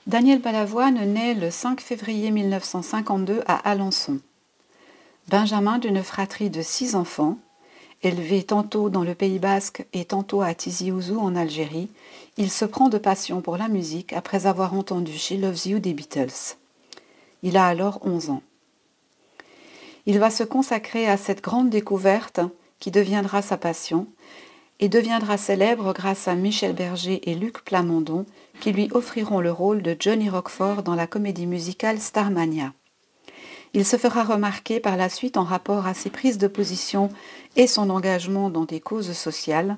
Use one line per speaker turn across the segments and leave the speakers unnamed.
Daniel Balavoine naît le 5 février 1952 à Alençon. Benjamin d'une fratrie de 6 enfants, élevé tantôt dans le Pays basque et tantôt à Tizi Ouzou en Algérie, il se prend de passion pour la musique après avoir entendu She Loves You des Beatles. Il a alors 11 ans. Il va se consacrer à cette grande découverte qui deviendra sa passion et deviendra célèbre grâce à Michel Berger et Luc Plamondon qui lui offriront le rôle de Johnny Roquefort dans la comédie musicale Starmania. Il se fera remarquer par la suite en rapport à ses prises de position et son engagement dans des causes sociales.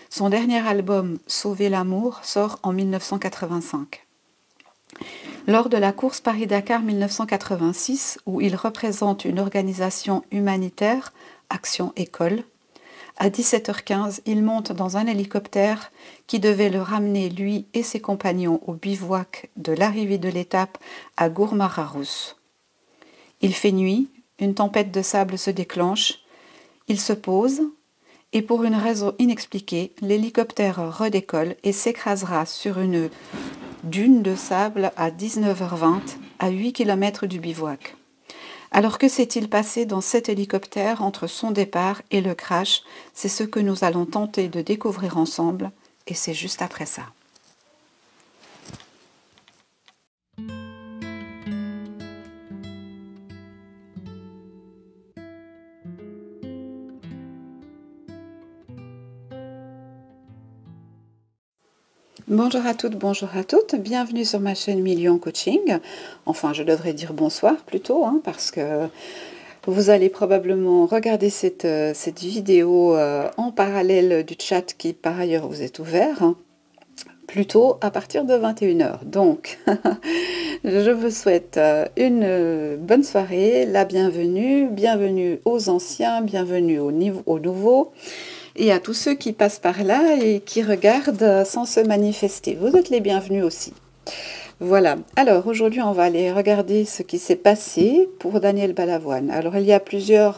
Son dernier album, Sauver l'amour, sort en 1985. Lors de la course Paris-Dakar 1986, où il représente une organisation humanitaire, Action École, à 17h15, il monte dans un hélicoptère qui devait le ramener, lui et ses compagnons, au bivouac de l'arrivée de l'étape à Gourmararousse. Il fait nuit, une tempête de sable se déclenche, il se pose et pour une raison inexpliquée, l'hélicoptère redécolle et s'écrasera sur une dune de sable à 19h20 à 8 km du bivouac. Alors que s'est-il passé dans cet hélicoptère entre son départ et le crash? C'est ce que nous allons tenter de découvrir ensemble et c'est juste après ça. Bonjour à toutes, bienvenue sur ma chaîne Million Coaching. Enfin, je devrais dire bonsoir plutôt, parce que vous allez probablement regarder cette vidéo en parallèle du chat qui par ailleurs vous est ouvert, plutôt à partir de 21h. Donc, je vous souhaite une bonne soirée, la bienvenue aux anciens, bienvenue aux nouveaux. Et à tous ceux qui passent par là et qui regardent sans se manifester. Vous êtes les bienvenus aussi. Voilà. Alors, aujourd'hui, on va aller regarder ce qui s'est passé pour Daniel Balavoine. Alors, il y a plusieurs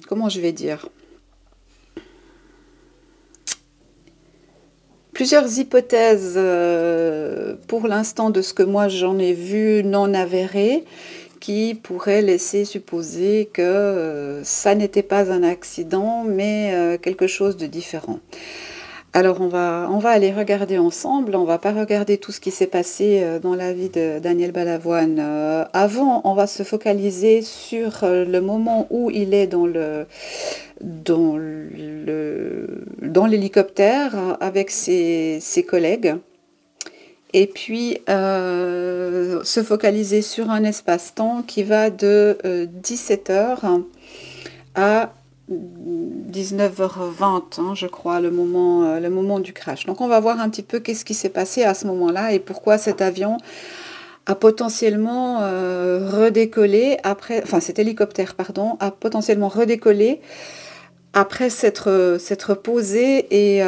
comment je vais dire, plusieurs hypothèses pour l'instant de ce que moi j'en ai vu non avérées, qui pourrait laisser supposer que ça n'était pas un accident, mais quelque chose de différent. Alors on va aller regarder ensemble, on va pas regarder tout ce qui s'est passé dans la vie de Daniel Balavoine. Avant, on va se focaliser sur le moment où il est dans l'hélicoptère avec ses collègues. Et puis se focaliser sur un espace-temps qui va de 17h à 19h20, je crois, le moment du crash. Donc on va voir un petit peu qu'est-ce qui s'est passé à ce moment-là et pourquoi cet avion a potentiellement redécollé après, enfin cet hélicoptère, pardon, a potentiellement redécollé après s'être posé et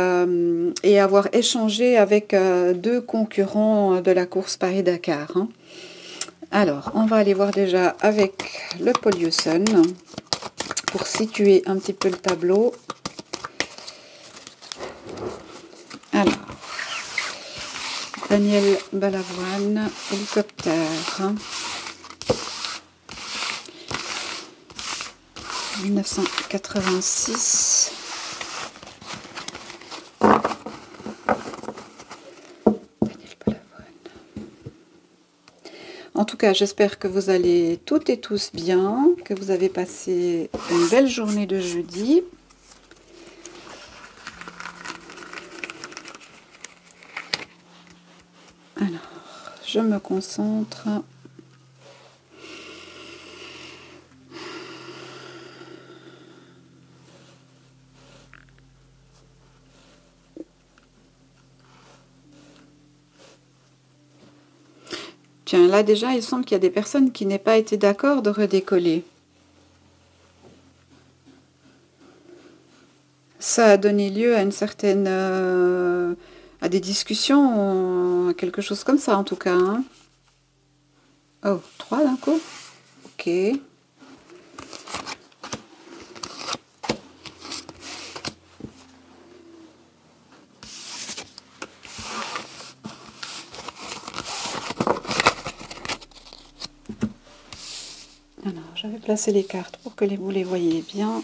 avoir échangé avec 2 concurrents de la course Paris-Dakar. Alors, on va aller voir déjà avec le Polyuson pour situer un petit peu le tableau. Alors, Daniel Balavoine, hélicoptère. 1986. En tout cas, j'espère que vous allez toutes et tous bien, que vous avez passé une belle journée de jeudi. Alors, je me concentre. Tiens, là déjà, il semble qu'il y a des personnes qui n'aient pas été d'accord de redécoller. Ça a donné lieu à une certaine... à des discussions, quelque chose comme ça en tout cas. Oh, 3 d'un coup? Ok. je vais placer les cartes pour que vous les voyez bien.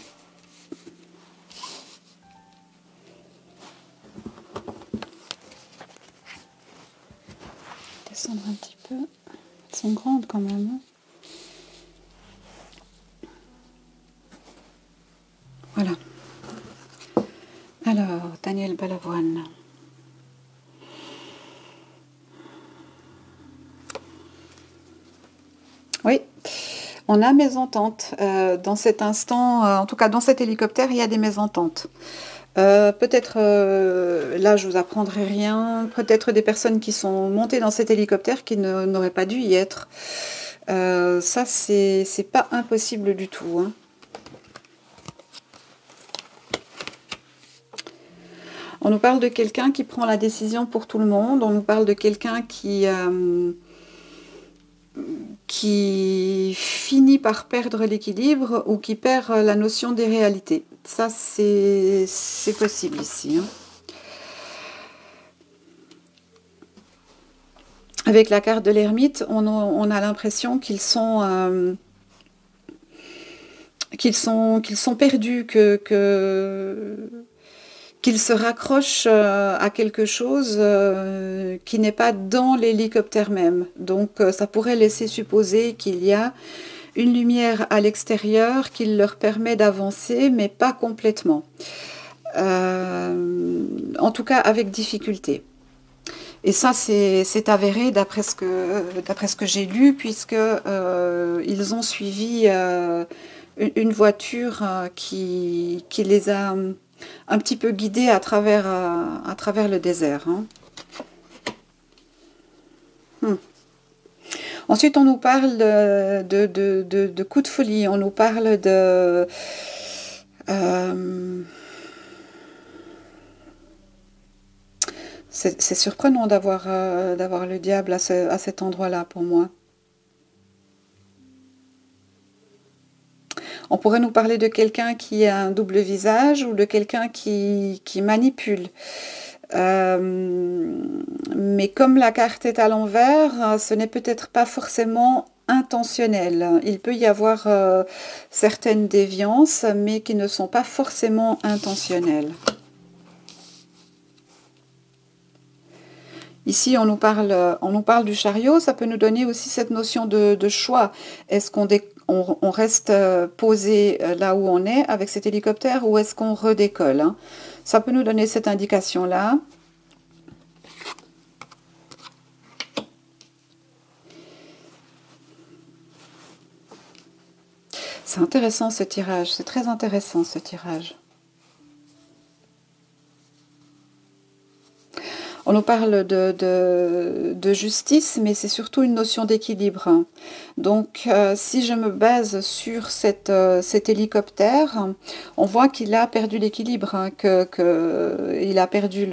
Descendre un petit peu. Elles sont grandes quand même. Hein. Voilà. Alors, Daniel Balavoine. Oui, on a mésentente. Dans cet instant, en tout cas dans cet hélicoptère, il y a des mésententes. Peut-être, là je vous apprendrai rien, peut-être des personnes qui sont montées dans cet hélicoptère qui n'auraient pas dû y être. Ça, c'est pas impossible du tout. Hein. On nous parle de quelqu'un qui prend la décision pour tout le monde, on nous parle de quelqu'un qui finit par perdre l'équilibre ou qui perd la notion des réalités. Ça, c'est possible ici. Hein. Avec la carte de l'ermite, on a l'impression qu'ils sont perdus, qu'ils se raccrochent à quelque chose qui n'est pas dans l'hélicoptère même. Donc ça pourrait laisser supposer qu'il y a une lumière à l'extérieur qui leur permet d'avancer, mais pas complètement. En tout cas avec difficulté. Et ça, c'est avéré d'après ce que j'ai lu, puisque ils ont suivi une voiture qui les a un petit peu guidés à travers le désert. Hein. Ensuite, on nous parle de coups de folie, on nous parle de... c'est surprenant d'avoir le diable à cet endroit-là pour moi. On pourrait nous parler de quelqu'un qui a un double visage ou de quelqu'un qui manipule. Mais comme la carte est à l'envers, ce n'est peut-être pas forcément intentionnel. Il peut y avoir certaines déviances, mais qui ne sont pas forcément intentionnelles. Ici, on nous parle du chariot, ça peut nous donner aussi cette notion de choix. Est-ce qu'on reste posé là où on est avec cet hélicoptère ou est-ce qu'on redécolle, hein? Ça peut nous donner cette indication-là. C'est intéressant ce tirage, c'est très intéressant ce tirage. On nous parle de justice, mais c'est surtout une notion d'équilibre. Donc, si je me base sur cet hélicoptère, on voit qu'il a perdu l'équilibre, hein, qu'il a perdu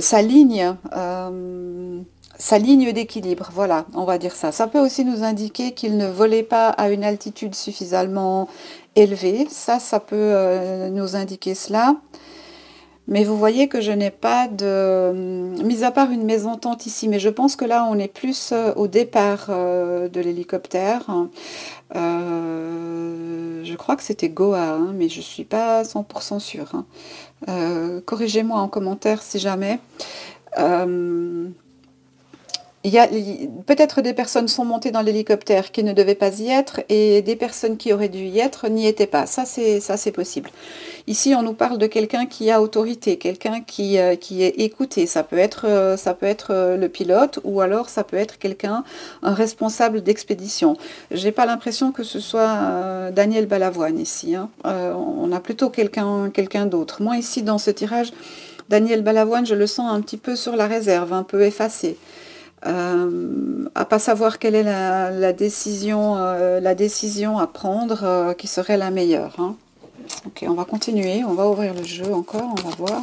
sa ligne d'équilibre, voilà, on va dire ça. Ça peut aussi nous indiquer qu'il ne volait pas à une altitude suffisamment élevée. Ça peut nous indiquer cela. Mais vous voyez que je n'ai pas de... Mis à part une mésentente ici, mais je pense que là, on est plus au départ de l'hélicoptère. Je crois que c'était Goa, hein, mais je ne suis pas 100% sûre. Hein. Corrigez-moi en commentaire si jamais. Peut-être des personnes sont montées dans l'hélicoptère qui ne devaient pas y être et des personnes qui auraient dû y être n'y étaient pas. Ça, c'est possible. Ici, on nous parle de quelqu'un qui a autorité, quelqu'un qui est écouté. Ça peut être le pilote ou alors ça peut être un responsable d'expédition. J'ai pas l'impression que ce soit Daniel Balavoine ici. Hein. On a plutôt quelqu'un d'autre. Moi, ici, dans ce tirage, Daniel Balavoine, je le sens un petit peu sur la réserve, un peu effacé. À pas savoir quelle est la décision à prendre qui serait la meilleure. Hein. Ok, on va continuer, on va ouvrir le jeu encore, on va voir.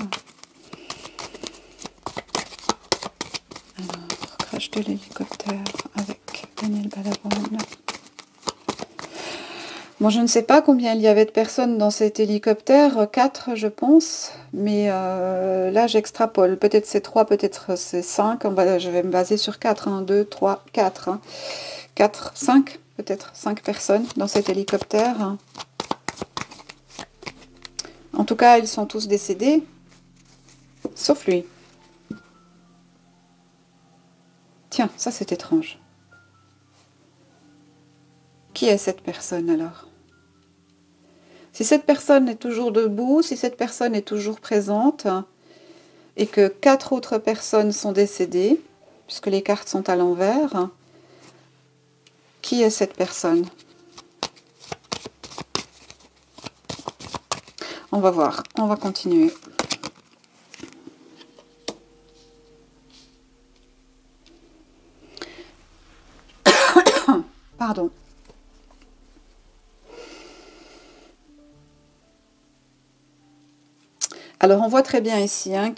Alors, crash de l'hélicoptère avec Daniel Balavoine. Bon, je ne sais pas combien il y avait de personnes dans cet hélicoptère, 4 je pense, mais là j'extrapole, peut-être c'est 3, peut-être c'est 5, je vais me baser sur 4, 1, 2, 3, 4. Hein. 4, 5, peut-être 5 personnes dans cet hélicoptère. En tout cas, ils sont tous décédés, sauf lui. Tiens, ça c'est étrange. Qui est cette personne alors? Si cette personne est toujours debout, si cette personne est toujours présente, et que 4 autres personnes sont décédées, puisque les cartes sont à l'envers, qui est cette personne? On va voir, on va continuer. Pardon. Alors on voit très bien ici hein,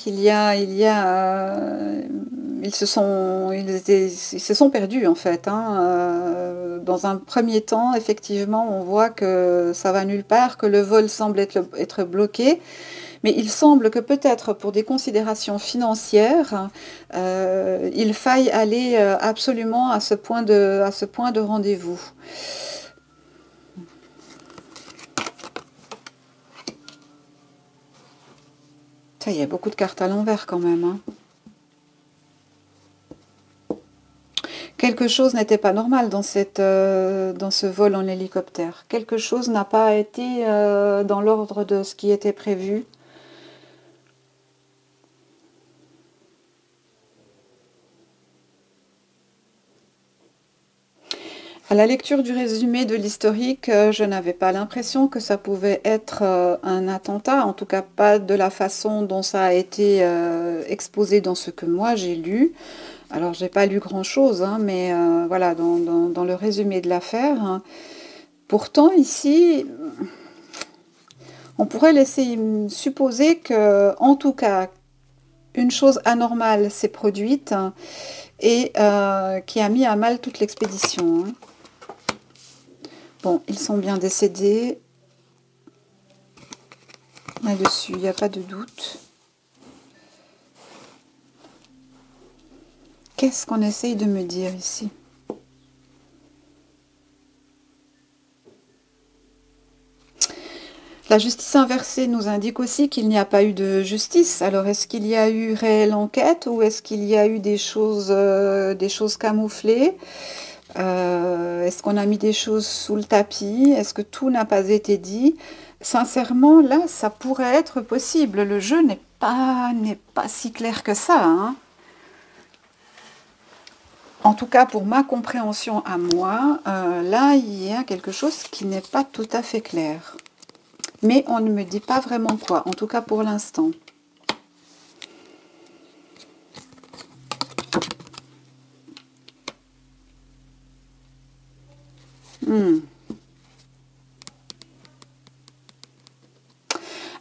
ils se sont perdus en fait. Hein. Dans un premier temps, effectivement, on voit que ça va nulle part, que le vol semble être bloqué. Mais il semble que peut-être pour des considérations financières, il faille aller absolument à ce point de rendez-vous. Ça, il y a beaucoup de cartes à l'envers quand même. Hein. Quelque chose n'était pas normal dans ce vol en hélicoptère. Quelque chose n'a pas été dans l'ordre de ce qui était prévu. À la lecture du résumé de l'historique, je n'avais pas l'impression que ça pouvait être un attentat, en tout cas pas de la façon dont ça a été exposé dans ce que moi j'ai lu. Alors j'ai pas lu grand-chose, hein, mais voilà, dans le résumé de l'affaire. Hein. Pourtant ici, on pourrait laisser supposer que, en tout cas, une chose anormale s'est produite hein, et qui a mis à mal toute l'expédition. Hein. Bon, ils sont bien décédés. Là-dessus, il n'y a pas de doute. Qu'est-ce qu'on essaye de me dire ici? La justice inversée nous indique aussi qu'il n'y a pas eu de justice. Alors, est-ce qu'il y a eu réelle enquête ou est-ce qu'il y a eu des choses camouflées? Est-ce qu'on a mis des choses sous le tapis? Est-ce que tout n'a pas été dit? Sincèrement, là, ça pourrait être possible. Le jeu n'est pas si clair que ça. Hein. En tout cas, pour ma compréhension à moi, là, il y a quelque chose qui n'est pas tout à fait clair. Mais on ne me dit pas vraiment quoi, en tout cas pour l'instant.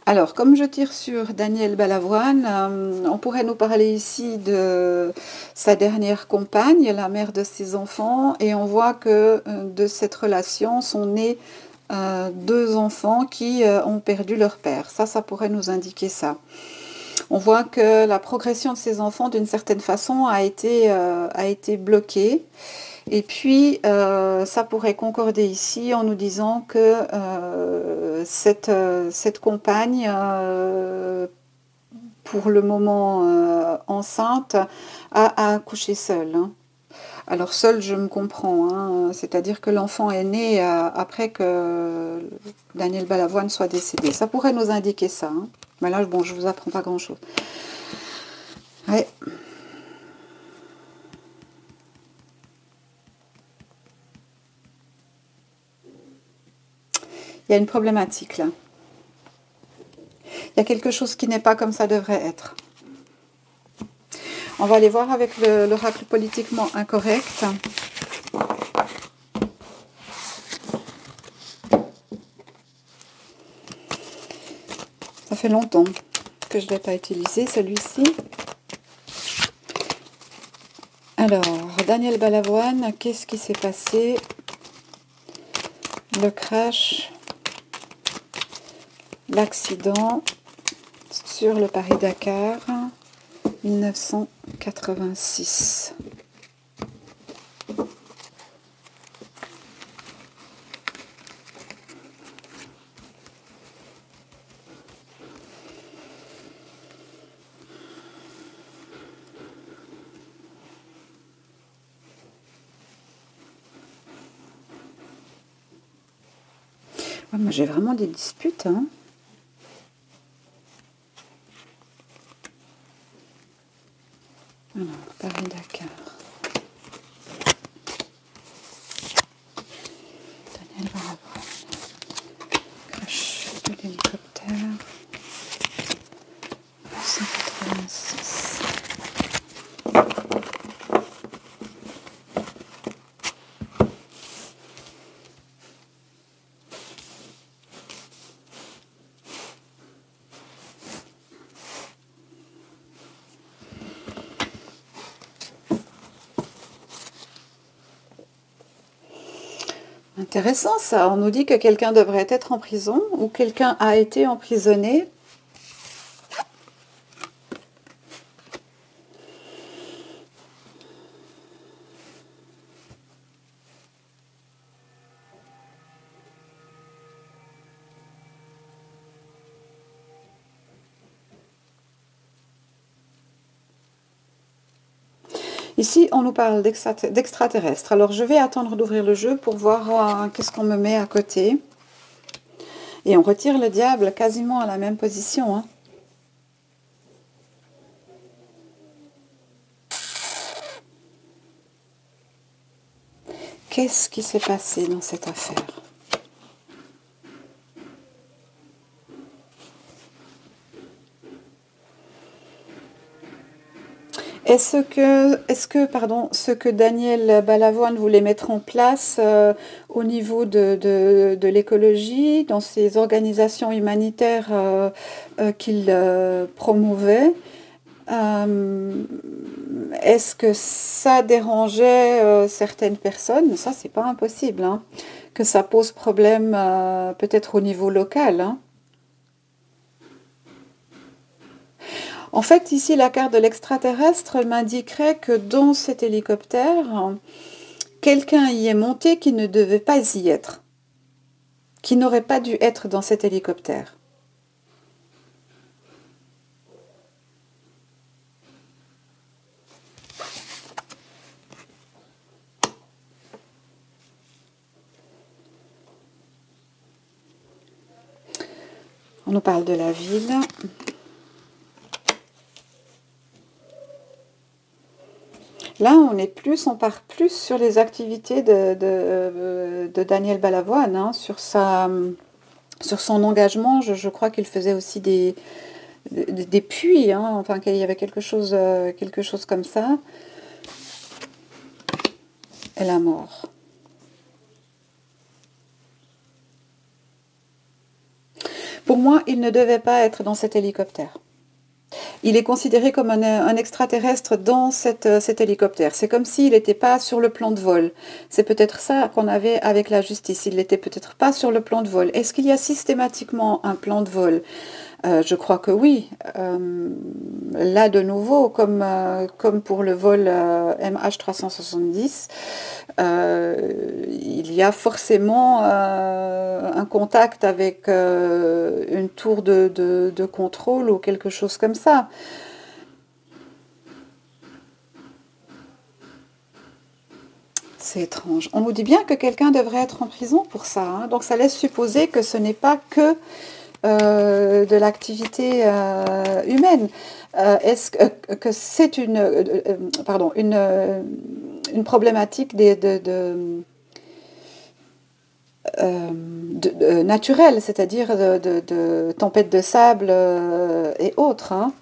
Alors, comme je tire sur Daniel Balavoine, on pourrait nous parler ici de sa dernière compagne, la mère de ses enfants, et on voit que de cette relation sont nés 2 enfants qui ont perdu leur père. Ça pourrait nous indiquer ça. On voit que la progression de ces enfants, d'une certaine façon, a été bloquée. Et puis, ça pourrait concorder ici en nous disant que cette compagne, pour le moment enceinte, a accouché seule. Hein. Alors seule, je me comprends, hein, c'est-à-dire que l'enfant est né après que Daniel Balavoine soit décédé. Ça pourrait nous indiquer ça. Hein. Mais là, bon, je vous apprends pas grand-chose. Ouais. Il y a une problématique là. Il y a quelque chose qui n'est pas comme ça devrait être. On va aller voir avec l'oracle politiquement incorrect. Ça fait longtemps que je ne l'ai pas utilisé, celui-ci. Alors, Daniel Balavoine, qu'est-ce qui s'est passé? Le crash, l'accident sur le Paris-Dakar, 1986. Ouais, moi j'ai vraiment des disputes, hein. Alors, Paris-Dakar. Daniel Balavoine. Crash de l'hélicoptère. 186. Intéressant ça, on nous dit que quelqu'un devrait être en prison ou quelqu'un a été emprisonné. Ici, on nous parle d'extraterrestres. Alors, je vais attendre d'ouvrir le jeu pour voir qu'est-ce qu'on me met à côté. Et on retire le diable quasiment à la même position, hein. Qu'est-ce qui s'est passé dans cette affaire? Est-ce que, pardon, ce que Daniel Balavoine voulait mettre en place au niveau de l'écologie, dans ces organisations humanitaires qu'il promouvait, est-ce que ça dérangeait certaines personnes? Ça, c'est pas impossible, hein, que ça pose problème peut-être au niveau local, hein. En fait, ici, la carte de l'extraterrestre m'indiquerait que dans cet hélicoptère, quelqu'un y est monté qui ne devait pas y être, qui n'aurait pas dû être dans cet hélicoptère. On nous parle de la ville. Là, on part plus sur les activités de Daniel Balavoine, hein, sur son engagement. Je crois qu'il faisait aussi des puits, hein, enfin qu'il y avait quelque chose comme ça. Et la mort. Pour moi, il ne devait pas être dans cet hélicoptère. Il est considéré comme un extraterrestre dans cet hélicoptère. C'est comme s'il n'était pas sur le plan de vol. C'est peut-être ça qu'on avait avec la justice. Il n'était peut-être pas sur le plan de vol. Est-ce qu'il y a systématiquement un plan de vol? Je crois que oui. Là, de nouveau, comme pour le vol MH370, il y a forcément un contact avec une tour de contrôle ou quelque chose comme ça. C'est étrange. On nous dit bien que quelqu'un devrait être en prison pour ça, hein. Donc ça laisse supposer que ce n'est pas que de l'activité humaine. Est-ce que c'est une problématique naturelle, c'est-à-dire de tempêtes de sable et autres, hein.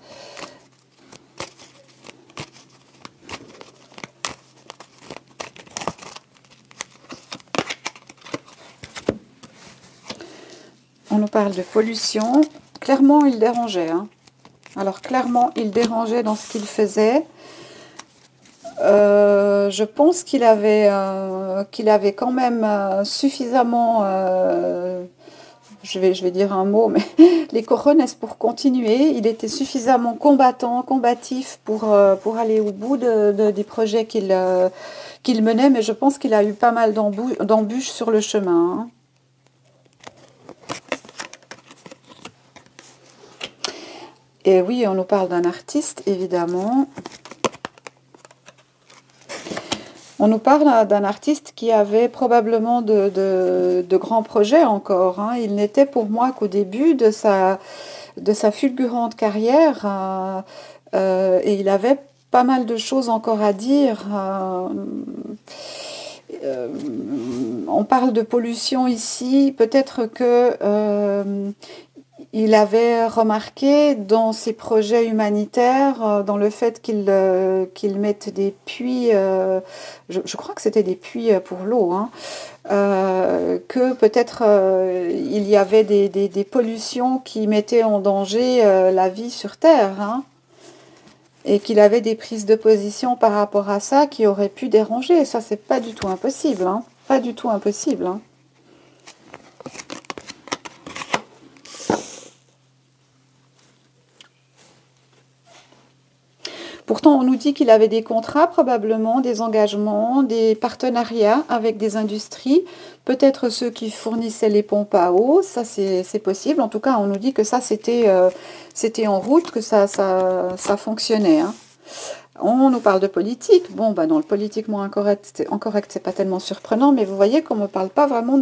On nous parle de pollution. Clairement, il dérangeait, hein. Alors, clairement, il dérangeait dans ce qu'il faisait. Je pense qu'il avait quand même suffisamment, je vais dire un mot, mais les cojones pour continuer. Il était suffisamment combatif pour aller au bout des projets qu'il menait, mais je pense qu'il a eu pas mal d'embûches sur le chemin, hein. Et oui, on nous parle d'un artiste, évidemment. On nous parle d'un artiste qui avait probablement de grands projets encore, hein. Il n'était pour moi qu'au début de sa fulgurante carrière, et il avait pas mal de choses encore à dire. Euh, on parle de pollution ici, peut-être que il avait remarqué dans ses projets humanitaires, dans le fait qu'il mette des puits, je crois que c'était des puits pour l'eau, hein, que peut-être il y avait des pollutions qui mettaient en danger la vie sur Terre, hein, et qu'il avait des prises de position par rapport à ça qui auraient pu déranger. Ça, c'est pas du tout impossible, hein, pas du tout impossible, hein. Pourtant, on nous dit qu'il avait des contrats, probablement, des engagements, des partenariats avec des industries, peut-être ceux qui fournissaient les pompes à eau, ça c'est possible. En tout cas, on nous dit que ça c'était en route, que ça fonctionnait, hein. On nous parle de politique. Bon, bah dans le politiquement incorrect, c'est pas tellement surprenant, mais vous voyez qu'on me parle pas vraiment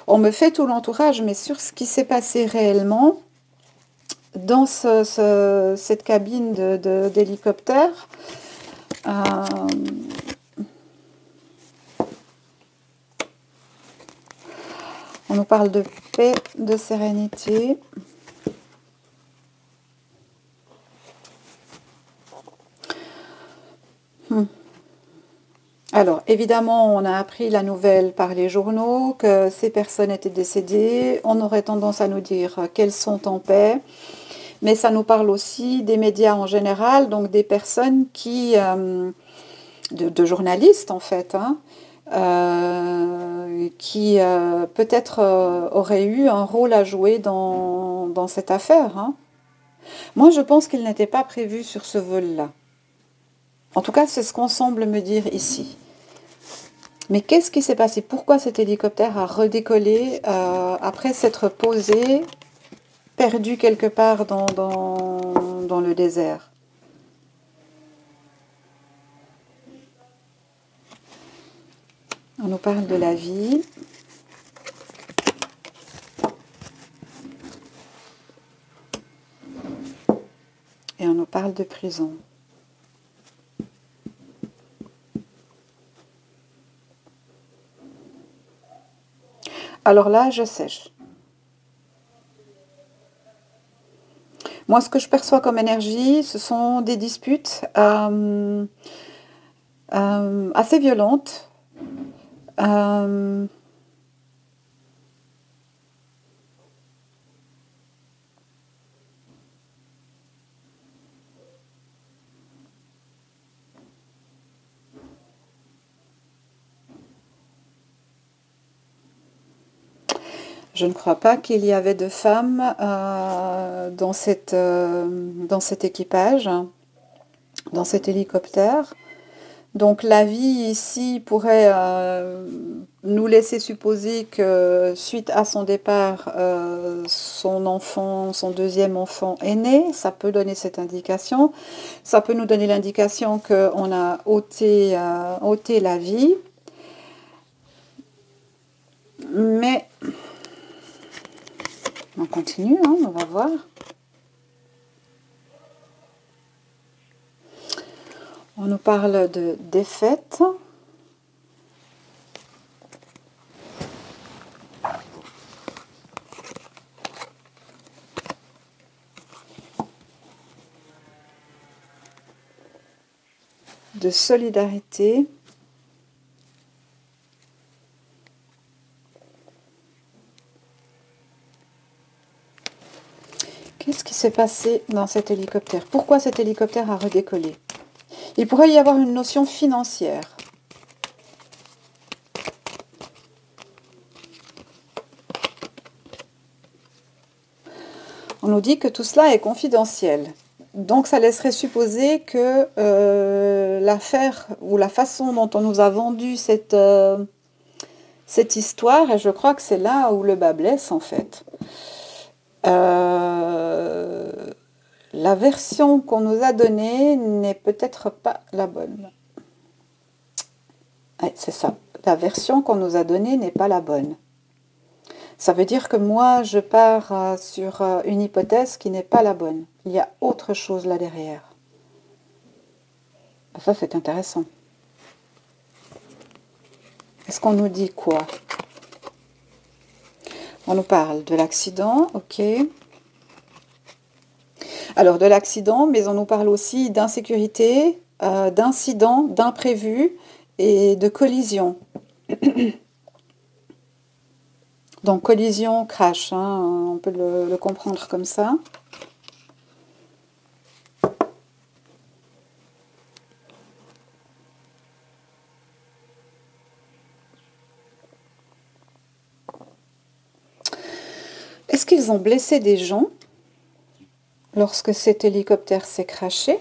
On me fait tout l'entourage, mais sur ce qui s'est passé réellement dans cette cabine d'hélicoptère. euh, on nous parle de paix, de sérénité. Alors, évidemment, on a appris la nouvelle par les journaux, que ces personnes étaient décédées. On aurait tendance à nous dire qu'elles sont en paix. Mais ça nous parle aussi des médias en général, donc des personnes de journalistes en fait, hein, qui peut-être auraient eu un rôle à jouer dans cette affaire, hein. Moi, je pense qu'il n'était pas prévu sur ce vol-là. En tout cas, c'est ce qu'on semble me dire ici. Mais qu'est-ce qui s'est passé? Pourquoi cet hélicoptère a redécollé après s'être posé, perdu quelque part dans le désert? On nous parle de la vie. Et on nous parle de prison. Alors là, je sèche. Moi, ce que je perçois comme énergie, ce sont des disputes assez violentes. Euh, je ne crois pas qu'il y avait de femmes dans cet équipage, dans cet hélicoptère. Donc la vie ici pourrait nous laisser supposer que suite à son départ, son enfant, son deuxième enfant est né. Ça peut donner cette indication. Ça peut nous donner l'indication qu'on a ôté la vie. Mais on continue, hein, on va voir. On nous parle de défaite. De solidarité. Qu'est-ce qui s'est passé dans cet hélicoptère? Pourquoi cet hélicoptère a redécollé? Il pourrait y avoir une notion financière. On nous dit que tout cela est confidentiel. Donc ça laisserait supposer que l'affaire ou la façon dont on nous a vendu cette histoire, et je crois que c'est là où le bât blesse en fait. La version qu'on nous a donnée n'est peut-être pas la bonne. Ouais, c'est ça. La version qu'on nous a donnée n'est pas la bonne. Ça veut dire que moi, je pars sur une hypothèse qui n'est pas la bonne. Il y a autre chose là derrière. Ça, c'est intéressant. Est-ce qu'on nous dit quoi? On nous parle de l'accident, ok. Alors, de l'accident, mais on nous parle aussi d'insécurité, d'incident, d'imprévu et de collision. Donc, collision, crash, hein, on peut le comprendre comme ça. Est-ce qu'ils ont blessé des gens lorsque cet hélicoptère s'est crashé?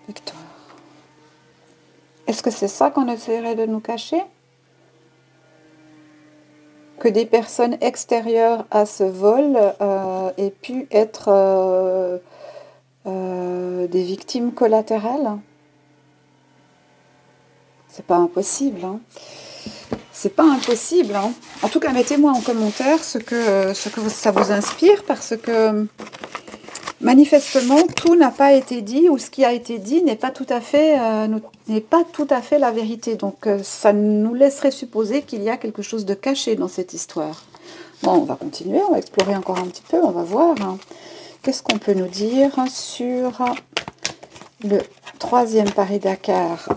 Victoire. Est-ce que c'est ça qu'on essaierait de nous cacher? Que des personnes extérieures à ce vol aient pu être des victimes collatérales? C'est pas impossible, hein. C'est pas impossible, hein. En tout cas, mettez-moi en commentaire ce que ça vous inspire, parce que manifestement, tout n'a pas été dit, ou ce qui a été dit n'est pas tout à fait, la vérité. Donc, ça nous laisserait supposer qu'il y a quelque chose de caché dans cette histoire. Bon, on va continuer, on va explorer encore un petit peu, on va voir. Hein. Qu'est-ce qu'on peut nous dire sur le 3e Paris-Dakar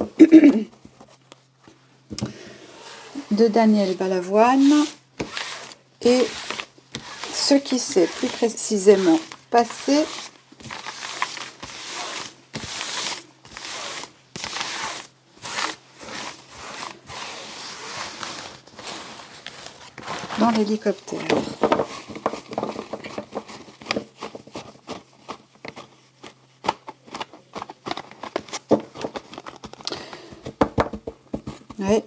de Daniel Balavoine et ce qui s'est plus précisément passé dans l'hélicoptère. Oui.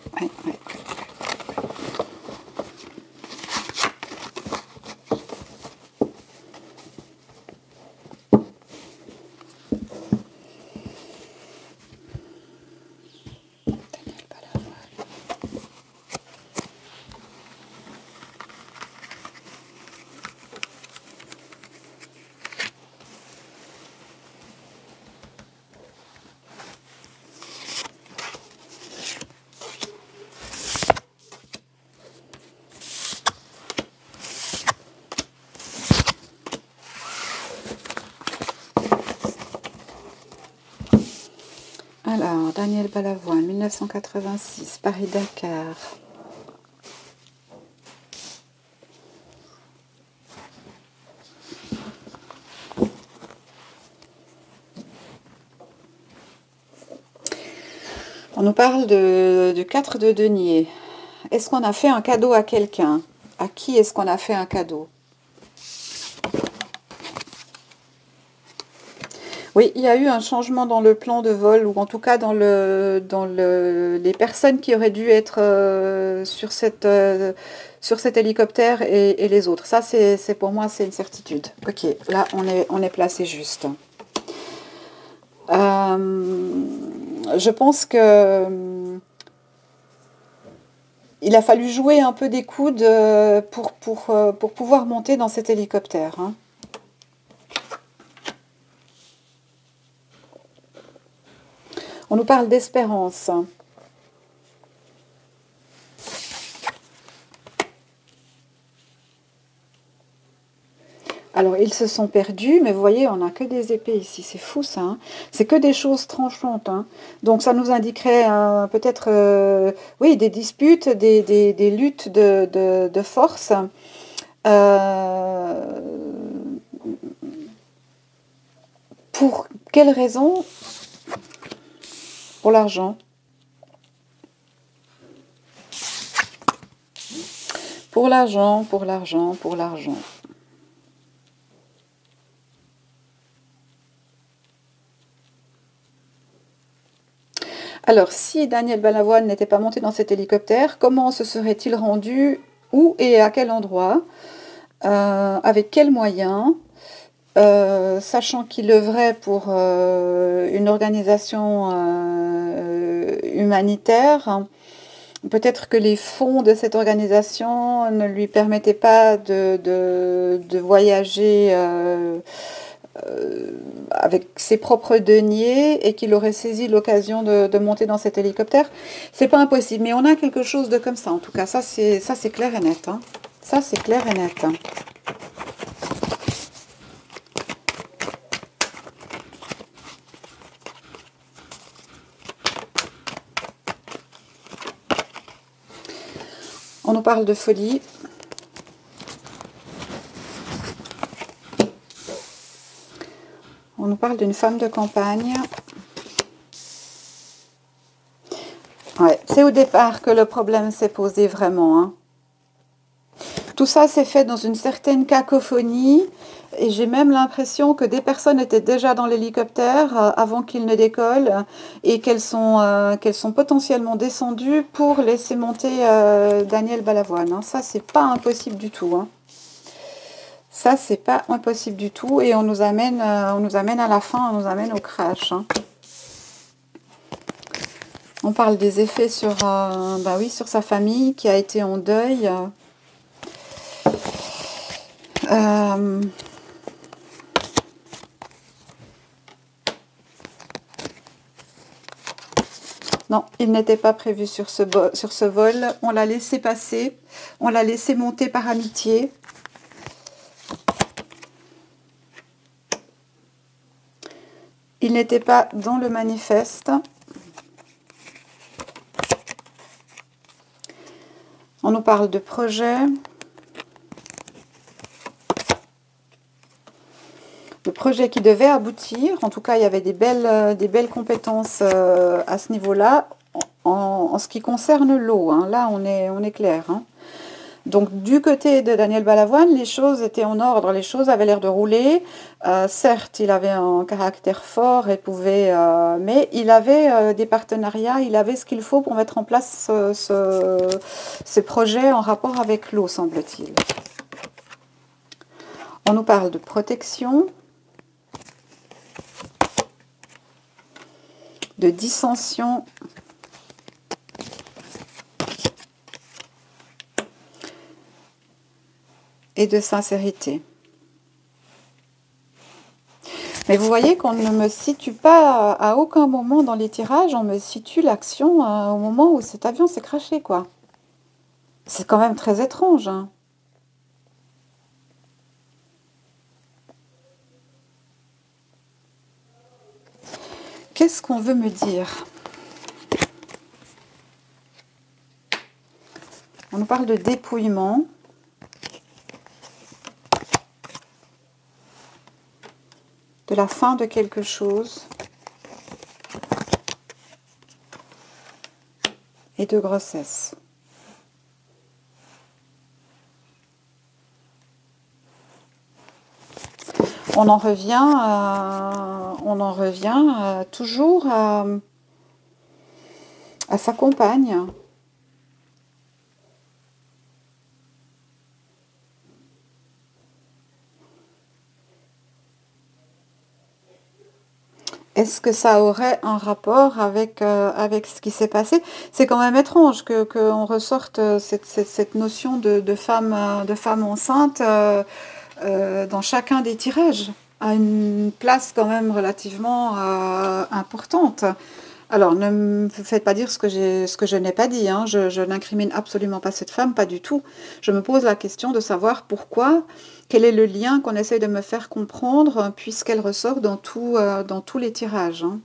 Alors, Daniel Balavoine, 1986, Paris-Dakar. On nous parle du 4 de denier. Est-ce qu'on a fait un cadeau à quelqu'un? À qui est-ce qu'on a fait un cadeau? Oui, il y a eu un changement dans le plan de vol, ou en tout cas dans les personnes qui auraient dû être sur cet hélicoptère et les autres. Ça, c'est pour moi, c'est une certitude. Ok, là, on est placé juste. Je pense que il a fallu jouer un peu des coudes pour pouvoir monter dans cet hélicoptère. Hein. On nous parle d'espérance. Alors, ils se sont perdus, mais vous voyez, on n'a que des épées ici. C'est fou, ça. Hein. C'est que des choses tranchantes. Hein. Donc, ça nous indiquerait peut-être, oui, des disputes, des luttes de force. Pour quelle raison? Pour l'argent. Pour l'argent, pour l'argent, pour l'argent. Alors, si Daniel Balavoine n'était pas monté dans cet hélicoptère, comment se serait-il rendu Où et à quel endroit, avec quels moyens, sachant qu'il œuvrait pour une organisation humanitaire. Peut-être que les fonds de cette organisation ne lui permettaient pas de voyager avec ses propres deniers et qu'il aurait saisi l'occasion de monter dans cet hélicoptère. C'est pas impossible, mais on a quelque chose de comme ça. En tout cas, ça c'est clair et net. Hein. Ça c'est clair et net. On nous parle de folie. On nous parle d'une femme de campagne. Ouais, c'est au départ que le problème s'est posé vraiment. Hein. Tout ça s'est fait dans une certaine cacophonie. Et j'ai même l'impression que des personnes étaient déjà dans l'hélicoptère avant qu'il ne décolle et qu'elles sont potentiellement descendues pour laisser monter Daniel Balavoine. Hein. Ça, c'est pas impossible du tout. Hein. Ça, c'est pas impossible du tout. Et on nous amène à la fin, on nous amène au crash. Hein. On parle des effets sur, bah oui, sur sa famille qui a été en deuil. Non, il n'était pas prévu sur ce vol. On l'a laissé passer. On l'a laissé monter par amitié. Il n'était pas dans le manifeste. On nous parle de projet. De projet qui devait aboutir. En tout cas, il y avait des belles compétences à ce niveau-là. En ce qui concerne l'eau, hein. Là, on est clair. Hein. Donc, du côté de Daniel Balavoine, les choses étaient en ordre, les choses avaient l'air de rouler. Certes, il avait un caractère fort et pouvait... mais il avait des partenariats, il avait ce qu'il faut pour mettre en place ce projet en rapport avec l'eau, semble-t-il. On nous parle de protection, de dissension, et de sincérité. Mais vous voyez qu'on ne me situe pas à aucun moment dans les tirages, on me situe l'action au moment où cet avion s'est crashé, quoi. C'est quand même très étrange, hein. Qu'est-ce qu'on veut me dire? On nous parle de dépouillement. De la fin de quelque chose. Et de grossesse. On en revient toujours à sa compagne. Est-ce que ça aurait un rapport avec ce qui s'est passé? C'est quand même étrange qu'on ressorte cette notion de femme enceinte dans chacun des tirages, à une place quand même relativement importante. Alors, ne me faites pas dire ce que je n'ai pas dit, hein. Je n'incrimine absolument pas cette femme, pas du tout. Je me pose la question de savoir pourquoi, quel est le lien qu'on essaie de me faire comprendre, puisqu'elle ressort dans tous les tirages. Hein.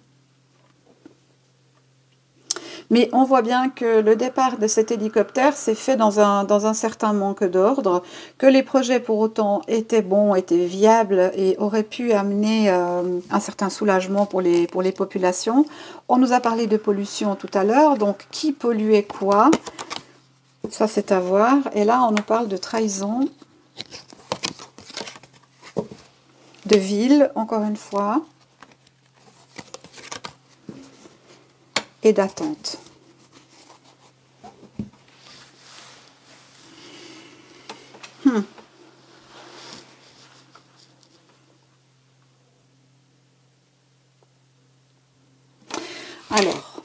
Mais on voit bien que le départ de cet hélicoptère s'est fait dans un certain manque d'ordre, que les projets pour autant étaient bons, étaient viables et auraient pu amener un certain soulagement pour les populations. On nous a parlé de pollution tout à l'heure, donc qui polluait quoi? Ça c'est à voir. Et là on nous parle de trahison, de ville, encore une fois, et d'attente. Alors,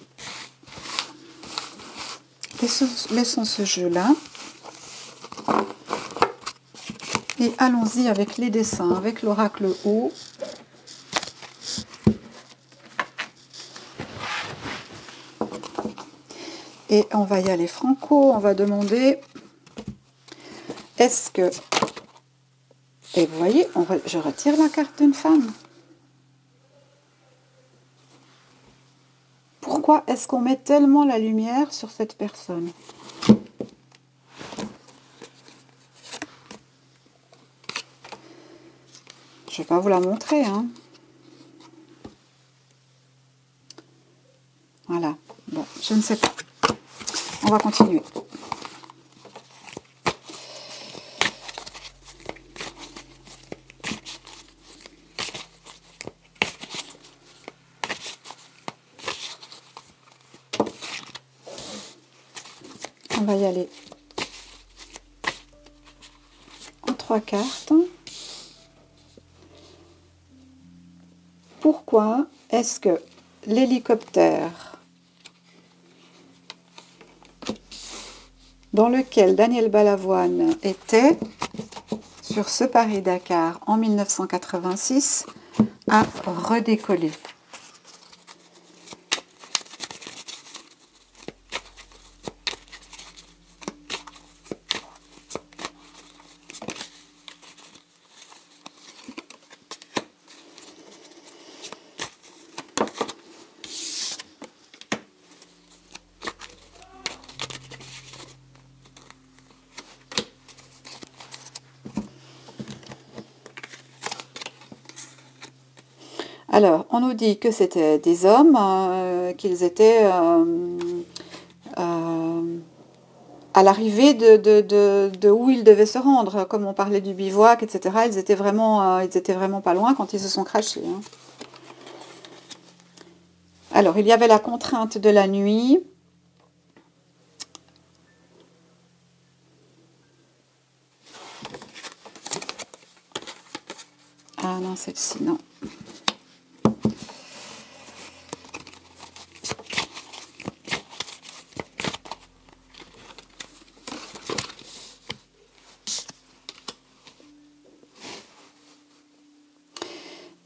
laissons ce jeu-là. Et allons-y avec les dessins, avec l'oracle haut. Et on va y aller franco, on va demander, est-ce que... Et vous voyez, je retire la carte d'une femme. Pourquoi est-ce qu'on met tellement la lumière sur cette personne? Je ne vais pas vous la montrer, hein. Voilà. Bon, je ne sais pas. On va continuer. On va y aller en 3 cartes. Pourquoi est-ce que l'hélicoptère dans lequel Daniel Balavoine était sur ce Paris-Dakar en 1986 a redécollé? Alors, on nous dit que c'était des hommes, qu'ils étaient à l'arrivée de où ils devaient se rendre. Comme on parlait du bivouac, etc., ils étaient vraiment pas loin quand ils se sont crashés. Hein. Alors, il y avait la contrainte de la nuit. Ah non, celle-ci, non.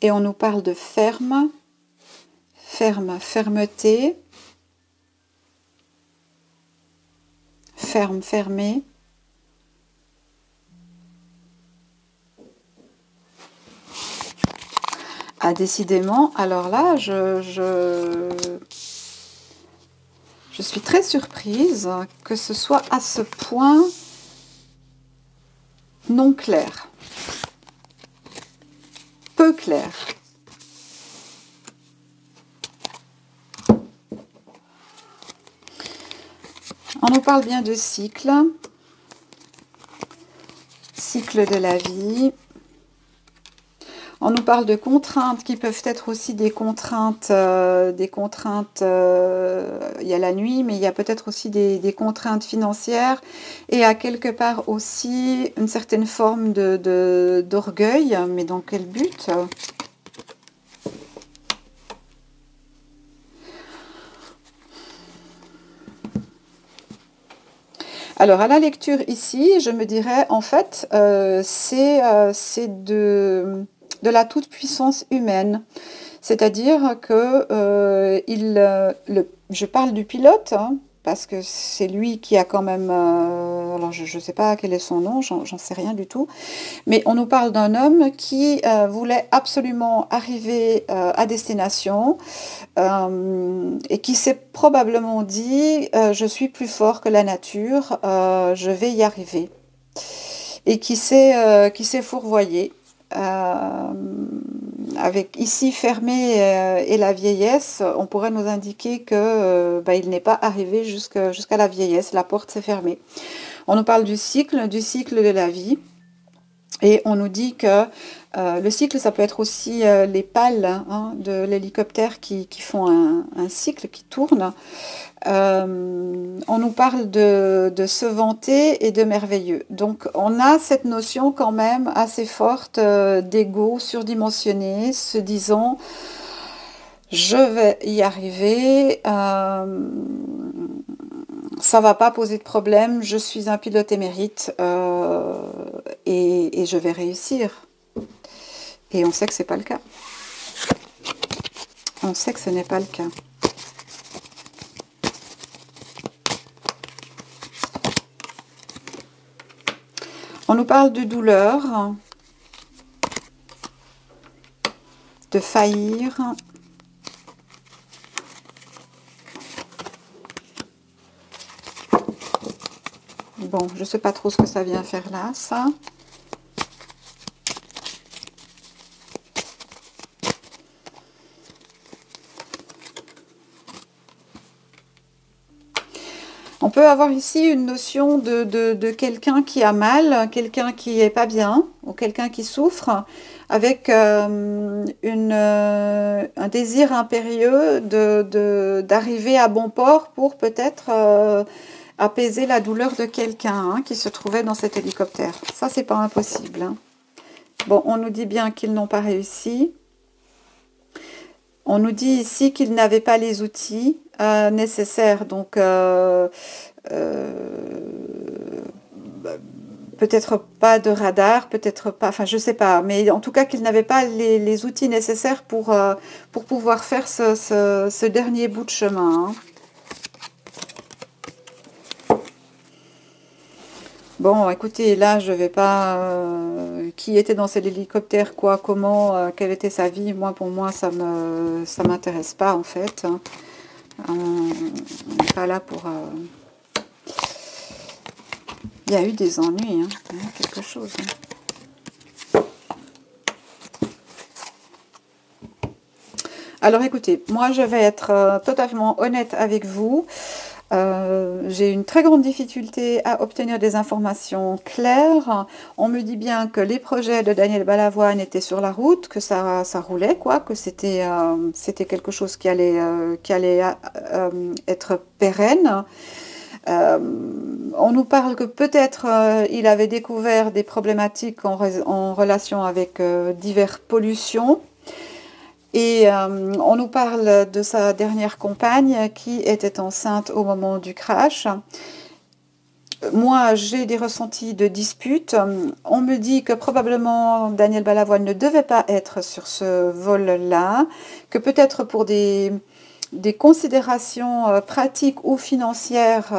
Et on nous parle de ferme, fermeté, fermé. Ah, décidément, alors là, je suis très surprise que ce soit à ce point non clair. Peu clair. On nous parle bien de cycle de la vie. On nous parle de contraintes qui peuvent être aussi des contraintes, il y a la nuit, mais il y a peut-être aussi des contraintes financières et à quelque part aussi une certaine forme d'orgueil, mais dans quel but ? Alors, à la lecture ici, je me dirais, en fait, c'est de la toute-puissance humaine. C'est-à-dire que je parle du pilote, hein, parce que c'est lui qui a quand même... alors, je ne sais pas quel est son nom, j'en sais rien du tout. Mais on nous parle d'un homme qui voulait absolument arriver à destination et qui s'est probablement dit je suis plus fort que la nature, je vais y arriver. Et qui s'est fourvoyé. Avec ici fermé et la vieillesse, on pourrait nous indiquer que il n'est pas arrivé jusqu'à la vieillesse, la porte s'est fermée. On nous parle du cycle de la vie. Et on nous dit que le cycle, ça peut être aussi les pales hein, de l'hélicoptère qui font un cycle, qui tourne. On nous parle de se vanter et de merveilleux. Donc on a cette notion quand même assez forte d'ego surdimensionné, se disant Je vais y arriver. Ça va pas poser de problème. Je suis un pilote émérite et je vais réussir. Et on sait que c'est pas le cas. On sait que ce n'est pas le cas. On nous parle de douleur, de faillir. Bon, je ne sais pas trop ce que ça vient faire là, ça. On peut avoir ici une notion de quelqu'un qui a mal, quelqu'un qui est pas bien, ou quelqu'un qui souffre, avec un désir impérieux d'arriver à bon port pour peut-être apaiser la douleur de quelqu'un qui se trouvait dans cet hélicoptère. Ça, c'est pas impossible. Hein. Bon, on nous dit bien qu'ils n'ont pas réussi. On nous dit ici qu'ils n'avaient pas les outils nécessaires, donc peut-être pas de radar, peut-être pas, enfin je sais pas, mais en tout cas qu'ils n'avaient pas les outils nécessaires pour pouvoir faire ce dernier bout de chemin. Hein. Bon, écoutez, là, je vais pas... qui était dans cet hélicoptère, quoi, comment, quelle était sa vie, moi, pour moi, ça m'intéresse pas, en fait. Hein. On n'est pas là pour... Il y a eu des ennuis, hein. Il y a quelque chose. Hein. Alors, écoutez, moi, je vais être totalement honnête avec vous. J'ai une très grande difficulté à obtenir des informations claires. On me dit bien que les projets de Daniel Balavoine étaient sur la route, que ça roulait, quoi, que c'était quelque chose qui allait être pérenne. On nous parle que peut-être il avait découvert des problématiques en relation avec diverses pollutions. Et on nous parle de sa dernière compagne qui était enceinte au moment du crash. Moi, j'ai des ressentis de dispute. On me dit que probablement Daniel Balavoine ne devait pas être sur ce vol-là, que peut-être pour des considérations pratiques ou financières,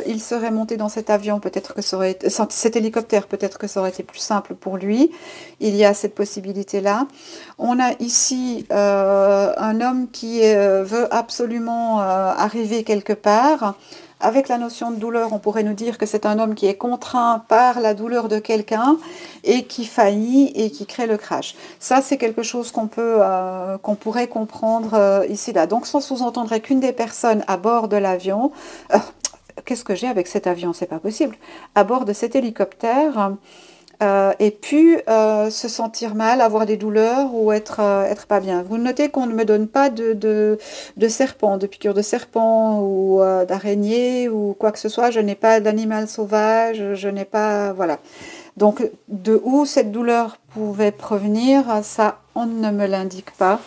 il serait monté dans cet avion, peut-être que cet hélicoptère, peut-être que ça aurait été plus simple pour lui. Il y a cette possibilité-là. On a ici un homme qui veut absolument arriver quelque part. Avec la notion de douleur, on pourrait nous dire que c'est un homme qui est contraint par la douleur de quelqu'un et qui faillit et qui crée le crash. Ça, c'est quelque chose qu'on pourrait comprendre ici-là. Donc, ça sous-entendrait qu'une des personnes à bord de l'avion... qu'est-ce que j'ai avec cet avion? C'est pas possible. À bord de cet hélicoptère... et pu se sentir mal, avoir des douleurs ou être pas bien. Vous notez qu'on ne me donne pas de serpent, de piqûre de serpent ou d'araignée ou quoi que ce soit. Je n'ai pas d'animal sauvage, je n'ai pas... Voilà. Donc, de où cette douleur pouvait provenir, ça, on ne me l'indique pas.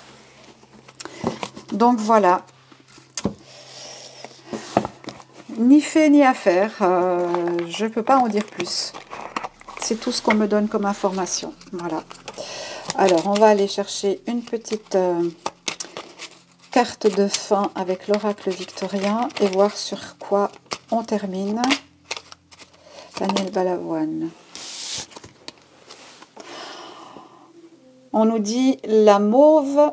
Donc, voilà. Ni fait ni à faire. Je ne peux pas en dire plus. C'est tout ce qu'on me donne comme information. Voilà. Alors, on va aller chercher une petite carte de fin avec l'oracle victorien et voir sur quoi on termine. Daniel Balavoine. On nous dit la mauve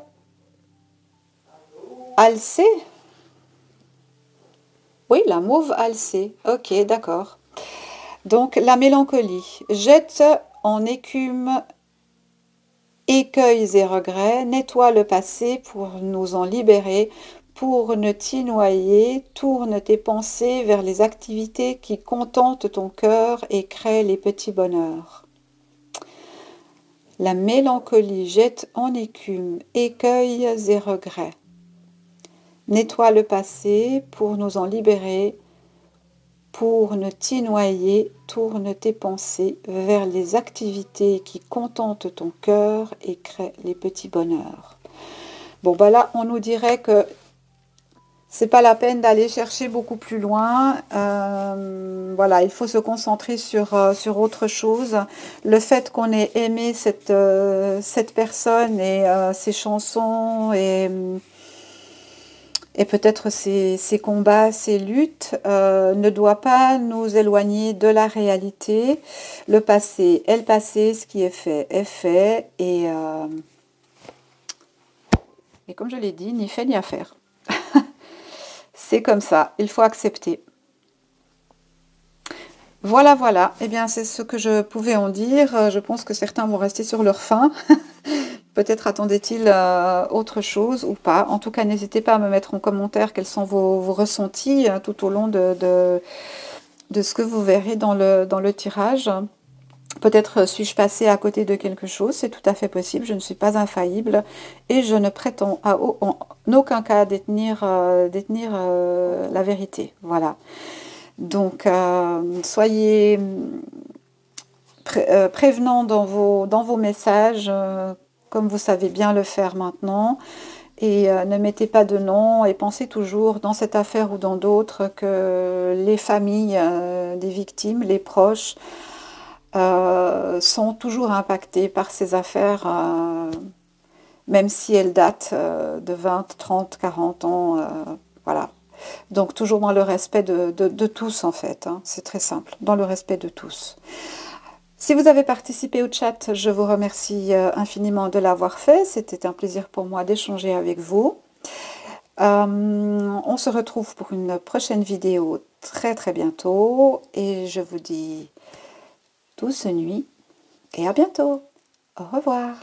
alcée. Oui, la mauve alcée. Ok, d'accord. Donc, la mélancolie. Jette en écume écueils et regrets, nettoie le passé pour nous en libérer, pour ne t'y noyer, tourne tes pensées vers les activités qui contentent ton cœur et créent les petits bonheurs. La mélancolie jette en écume écueils et regrets. Nettoie le passé pour nous en libérer, pour ne t'y noyer, tourne tes pensées vers les activités qui contentent ton cœur et créent les petits bonheurs. Bon, bah là, on nous dirait que c'est pas la peine d'aller chercher beaucoup plus loin. Voilà, il faut se concentrer sur autre chose. Le fait qu'on ait aimé cette personne et ses chansons et peut-être ses combats, ses luttes, ne doit pas nous éloigner de la réalité. Le passé est le passé, ce qui est fait, et comme je l'ai dit, ni fait ni à faire. C'est comme ça, il faut accepter. Voilà, voilà, eh bien c'est ce que je pouvais en dire. Je pense que certains vont rester sur leur faim. Peut-être attendaient-ils autre chose ou pas. En tout cas, n'hésitez pas à me mettre en commentaire quels sont vos ressentis tout au long de ce que vous verrez dans le tirage. Peut-être suis-je passée à côté de quelque chose, c'est tout à fait possible, je ne suis pas infaillible et je ne prétends en aucun cas détenir la vérité. Voilà. Donc, soyez prévenants dans vos messages, comme vous savez bien le faire maintenant. Et ne mettez pas de nom et pensez toujours, dans cette affaire ou dans d'autres, que les familles des victimes, les proches, sont toujours impactées par ces affaires, même si elles datent de 20, 30, 40 ans. Voilà. Donc toujours dans le respect de tous en fait, hein. C'est très simple, dans le respect de tous. Si vous avez participé au chat, je vous remercie infiniment de l'avoir fait. C'était un plaisir pour moi d'échanger avec vous. On se retrouve pour une prochaine vidéo très très bientôt. Et je vous dis douce nuit et à bientôt. Au revoir.